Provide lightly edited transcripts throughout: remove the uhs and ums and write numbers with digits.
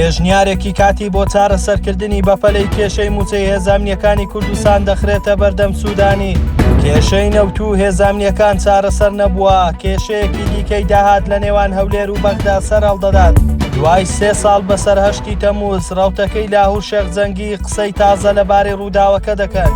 پێشنیارێکی کاتی بۆ چارەسەرکردنی بەپەلەی کێشەی موچەی هێزانیەکانی کوردستان دەخرێتە بەردەم سوودانی. کێشەی نەوتوو هێزانیەکان چارەسەر نەبووە، کێشەیەکی دیکەی داهات لە نێوان هەولێر و بەغدا سەر هەڵدەدات. دوای 3 ساڵ بەسەر 8 تەمووز ڕەوتەکەی لاهوور شێخ جەنگی قسەی تازە لەبارەی ڕووداوەکە دەکەن.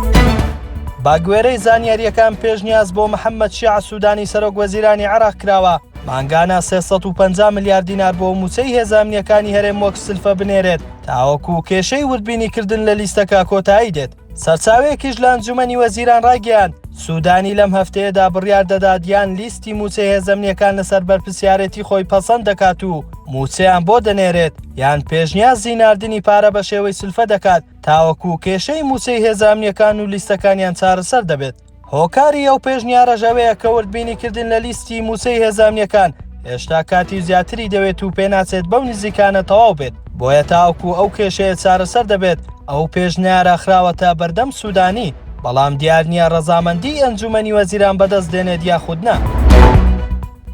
با گوێرەی زانیاریەکان پێشنیاز بۆ محەممەد شیع سوودانی سەرۆکوەزیرانی عێراق کراوە مانگانە 350 ملیار دینار بۆ موچەی هێزانیەکانی هەرێم وەک سلفە بنێرێت تاوەکو کێشەی وردبینیکردن لە لیستەکە کۆتایی دێت. سەرچاوەیەکیش لە ئەنجومەنی وەزیران ڕاگەیاند سوودانی لەم هەفتەیەدا بڕیار دەدات یان لیستی موچەی هێزەمنیەکان لەسەر بەرپرسیارەتی خۆی پەسەند دەکات و موچەیان بۆ دەنێرێت یان پێشنیازی ناردنی پارە بە شێوەی سلفە دەکات تاوەکو کێشەی موچەی هێزانیەکان و لیستەکانیان چارەسەر دەبێت. هۆکاری ئەو پێشنیارە ژەوەیە کە وردبینیکردن لە لیستی موچەی هێزانیەکان هێشتا کاتی زیاتری دەوێت و پێناچێت بەو نزیکانە تەواو بێت، بۆیە تاوەکو ئەو کێشەیە چارەسەر دەبێت ئەو پێشنیارە خراوەتە بەردەم سوودانی، بەڵام دیار نییە ڕەزامەندی ئەنجومەنی وەزیران بەدەست دێنێت یاخود نا.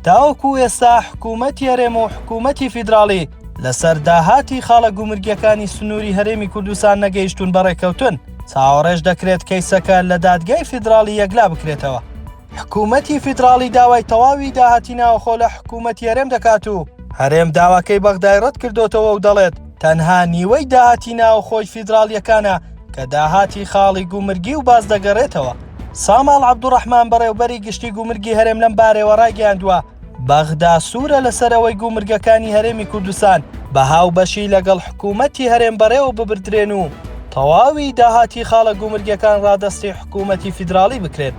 تاوەکو ئێستا حکوومەتی هەرێم و حکوومەتی فیدراڵی لەسەر داهاتی خاڵە گومرگیەکانی سنووری هەرێمی کوردستان نەگەیشتون بەڕێکەوتن، چاوەڕێژ دەکرێت کەیسەکە لە دادگای فیدراڵی یەکلا بکرێتەوە. حکوومەتی فیدراڵی داوای تەواوی داهاتی ناوخۆ لە حکوومەتی هەرێم دەکات و هەرێم داواکەی بەغدای ڕەت کردوتەوە و دەڵێت تەنها نیوەی داهاتی ناوخۆی فیدراڵیەکانە کە داهاتی خاڵی گومرگی و باز دەگەڕێتەوە. ساماڵ عەبدوڕەحمان بەڕێوەبەری گشتی گومرگی هەرێم لەم بارەوە ڕاگەیاندووە بەغدا سوورە لەسەرەوەی گومرگەکانی هەرێمی کوردستان بە هاوبەشی لەگەڵ حکوومەتی هەرێم بەڕێوە ببردرێن و تەواوی داهاتی خاڵە گومرگەکان ڕادەستی حکوومەتی فیدراڵی بکرێت.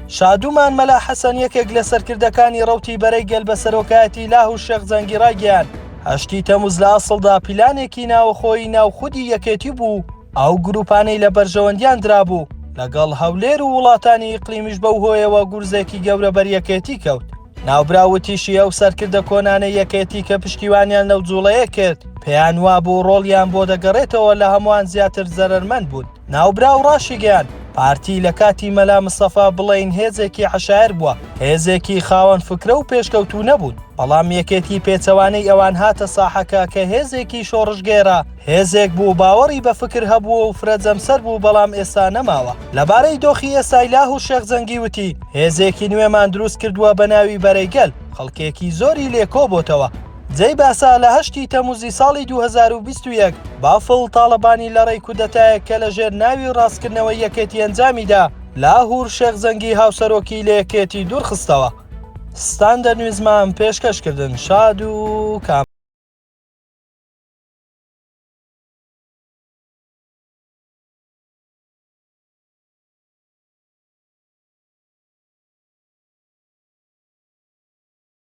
شادومان مەلا حەسەن یەکێک لە سەرکردەکانی ڕەوتی بەرەی گەل بە سەرۆکایەتی لاهوور شێخ جەنگی ڕاگەیاند 8 تەمووز لە ئەسڵدا پیلانێکی ناوخۆی ناوخودی یەکێتی بوو، ئەو گروپانەی لە بەرژەوەندیان درابوو لەگەڵ هەولێر و وڵاتانی ئیقلیمیش بەو هۆیەوە گورزێکی گەورە بەریەکێتی کەوت. ناوبراوتیشی ئەو سەرکردە کۆنانەی یەکێتی کە پشتیوانیان لەو جوڵەیە کرد پێیان وا بوو ڕۆڵیان بۆ دەگەڕێتەوە لە هەمووان زیاتر زەرەرمەند بوون. ناوبراو ڕاشی گەیاند پارتی لە کاتی مەلا مستەفا بڵێین هێزێکی حەشایر بووە، هێزێکی خاوەن فکرە و پێشکەوتوو نەبوون، بەڵام یەکێتی پێچەوانەی ئەوان هاتە ساحەکە کە هێزێکی شۆڕژگێرە، هێزێک بوو باوەڕی بە فکر هەبووە و فرەجەمسەر بوو بەڵام ئێستا نەماوە. لەبارەی دۆخی ئێستای لاهوور شێخ جەنگی وتی هێزێکی نوێمان دروست کردووە بە ناوی بەرەیگەل، خەڵکێکی زۆری لێکۆ بۆتەوە. جێی باسا لە 8 تەمووزی ساڵی 2021 بافڵ تاڵەبانی لە ڕێی کودەتایەک کە لە ژێر ناوی ڕاستکردنەوەی یەکێتی ئەنجامیدا لاهوور شێخ جەنگی هاوسەرۆکی لە یەکێتی دوورخستەوە. ستاندەر نوێزمان پێشکەشکردن شاد و کام.